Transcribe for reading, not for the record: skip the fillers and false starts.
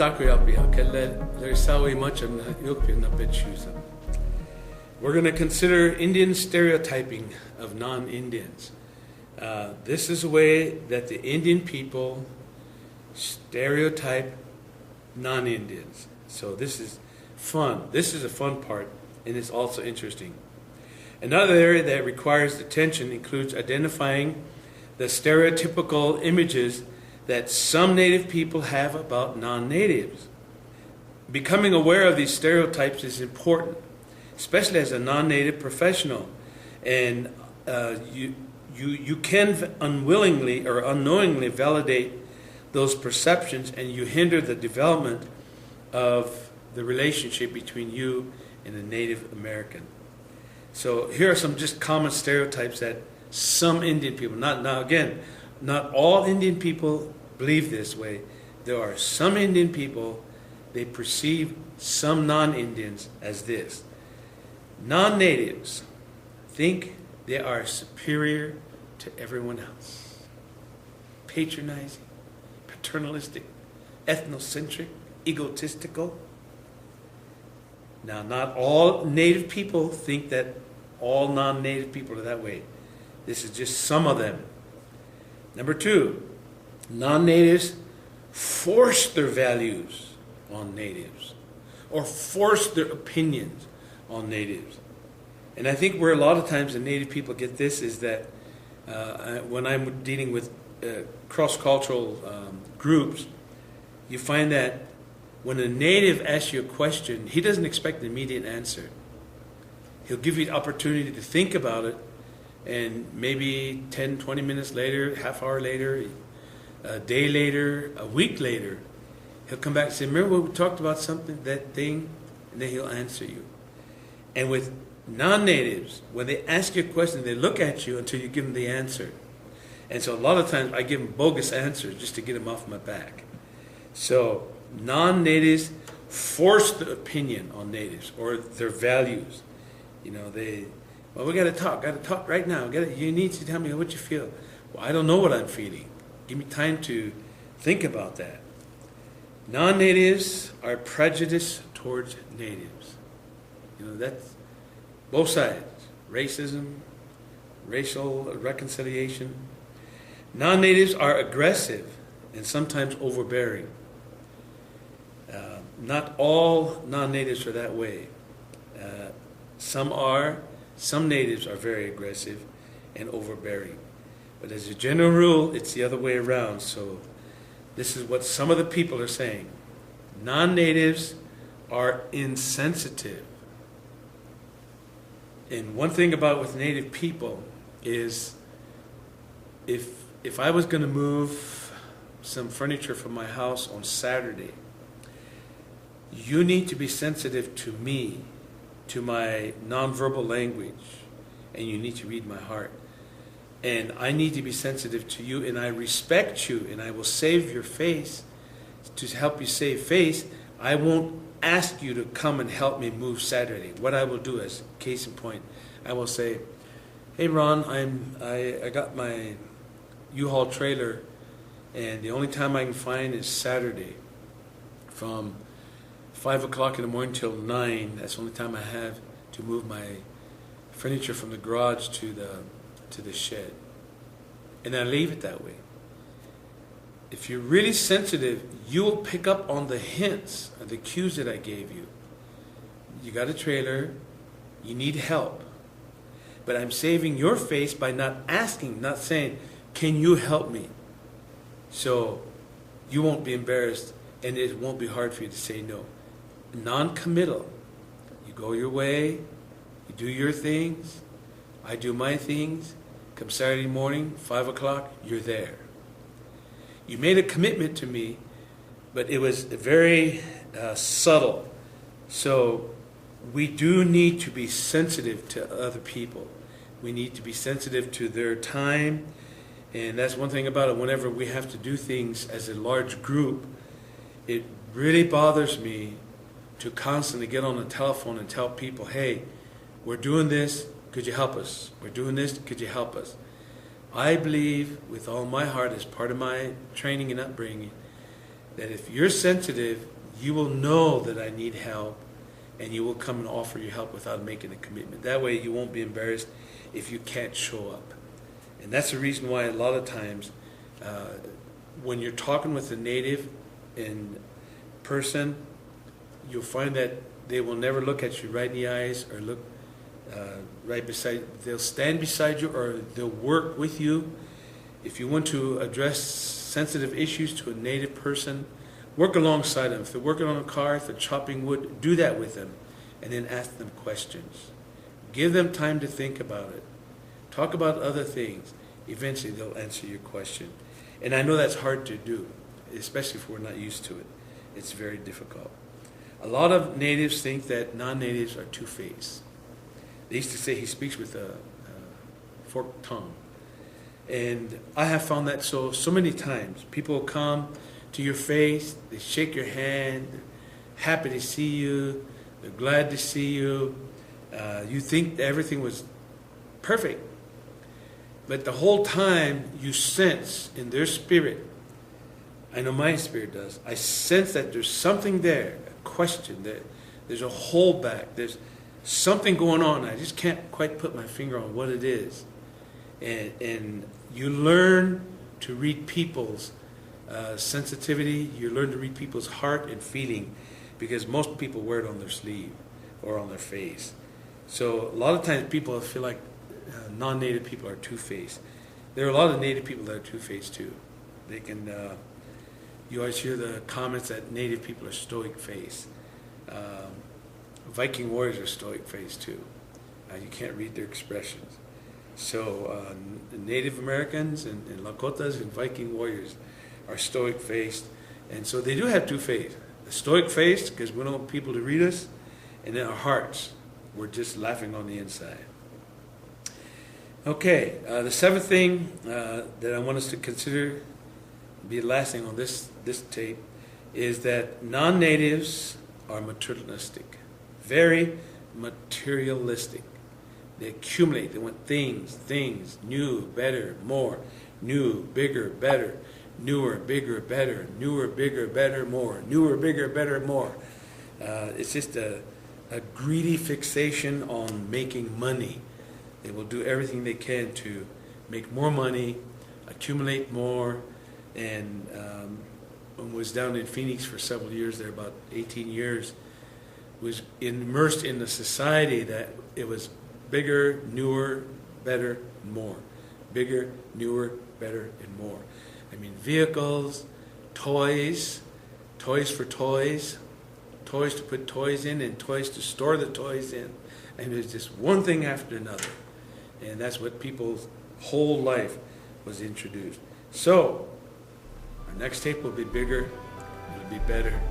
Salway We're going to consider Indian stereotyping of non-Indians. This is a way that the Indian people stereotype non-Indians. So this is fun. This is a fun part, and it's also interesting. Another area that requires attention includes identifying the stereotypical images that some Native people have about non-Natives. Becoming aware of these stereotypes is important, especially as a non-Native professional, and you can unwillingly or unknowingly validate those perceptions, and you hinder the development of the relationship between you and a Native American. So here are some just common stereotypes that some Indian people, not all Indian people believe this way. There are some Indian people, they perceive some non-Indians as this. Non-Natives think they are superior to everyone else. Patronizing, paternalistic, ethnocentric, egotistical. Now, not all Native people think that all non-Native people are that way. This is just some of them. Number two, non-Natives force their values on Natives or force their opinions on Natives. And I think where a lot of times the Native people get this is that when I'm dealing with cross-cultural groups, you find that when a Native asks you a question, he doesn't expect an immediate answer. He'll give you the opportunity to think about it, and maybe 10, 20 minutes later, half hour later, a day later, a week later, he'll come back and say, remember when we talked about something, that thing? And then he'll answer you. And with non-Natives, when they ask you a question, they look at you until you give them the answer. And so a lot of times I give them bogus answers just to get them off my back. So non-Natives force the opinion on Natives or their values. You know, we got to talk right now. You need to tell me what you feel. Well, I don't know what I'm feeling. Give me time to think about that. Non-Natives are prejudiced towards Natives. You know, that's both sides. Racism, racial reconciliation. Non-Natives are aggressive and sometimes overbearing. Not all non-Natives are that way. Some Natives are very aggressive and overbearing. But as a general rule, it's the other way around. So this is what some of the people are saying. Non-Natives are insensitive. And one thing about with Native people is if I was going to move some furniture from my house on Saturday, you need to be sensitive to me, to my nonverbal language, and you need to read my heart. And I need to be sensitive to you, and I respect you, and I will save your face to help you save face. I won't ask you to come and help me move Saturday. What I will do is, case in point, I will say, hey Ron, I got my U-Haul trailer, and the only time I can find is Saturday from 5 o'clock in the morning till 9. That's the only time I have to move my furniture from the garage to the shed. And I leave it that way. If you're really sensitive, you will pick up on the hints and the cues that I gave you. You got a trailer, you need help. But I'm saving your face by not asking, not saying, can you help me? So you won't be embarrassed, and it won't be hard for you to say no. Non-committal. You go your way, you do your things, I do my things. Come Saturday morning, 5 o'clock, you're there. You made a commitment to me, but it was very subtle. So we do need to be sensitive to other people. We need to be sensitive to their time. And that's one thing about it. Whenever we have to do things as a large group, it really bothers me to constantly get on the telephone and tell people, hey, we're doing this, could you help us? We're doing this, could you help us? I believe with all my heart, as part of my training and upbringing, that if you're sensitive you will know that I need help, and you will come and offer your help without making a commitment. That way you won't be embarrassed if you can't show up. And that's the reason why a lot of times when you're talking with a native in person, you'll find that they will never look at you right in the eyes or look right beside. They'll stand beside you or they'll work with you. If you want to address sensitive issues to a native person, work alongside them. If they're working on a car, if they're chopping wood, do that with them and then ask them questions. Give them time to think about it. Talk about other things. Eventually they'll answer your question. And I know that's hard to do, especially if we're not used to it. It's very difficult. A lot of natives think that non-natives are two-faced. They used to say he speaks with a forked tongue. And I have found that so many times. People come to your face, they shake your hand, they're happy to see you, they're glad to see you. You think everything was perfect. But the whole time you sense in their spirit, I know my spirit does, I sense that there's something there, a question, that there's a holdback, there's something going on. I just can't quite put my finger on what it is. And you learn to read people's sensitivity, you learn to read people's heart and feeling, because most people wear it on their sleeve or on their face. So a lot of times people feel like non-native people are two-faced. There are a lot of native people that are two-faced too. They can, you always hear the comments that native people are stoic-faced. Viking warriors are stoic-faced too. You can't read their expressions. So Native Americans and Lakotas and Viking warriors are stoic-faced, and so they do have two-faced. Stoic-faced because we don't want people to read us, and then our hearts, we're just laughing on the inside. Okay, the seventh thing that I want us to consider, be the last thing on this tape, is that non-natives are materialistic, very materialistic. They accumulate, they want things, new, better, more, new, bigger, better, newer, bigger, better, newer, bigger, better, more, newer, bigger, better, more. It's just a greedy fixation on making money. They will do everything they can to make more money, accumulate more, and was down in Phoenix for several years there, about 18 years, was immersed in the society that it was bigger, newer, better, more. Bigger, newer, better, and more. I mean, vehicles, toys for toys, toys to put toys in, and toys to store the toys in. And there's just one thing after another. And that's what people's whole life was introduced. So, our next tape will be bigger, it'll be better,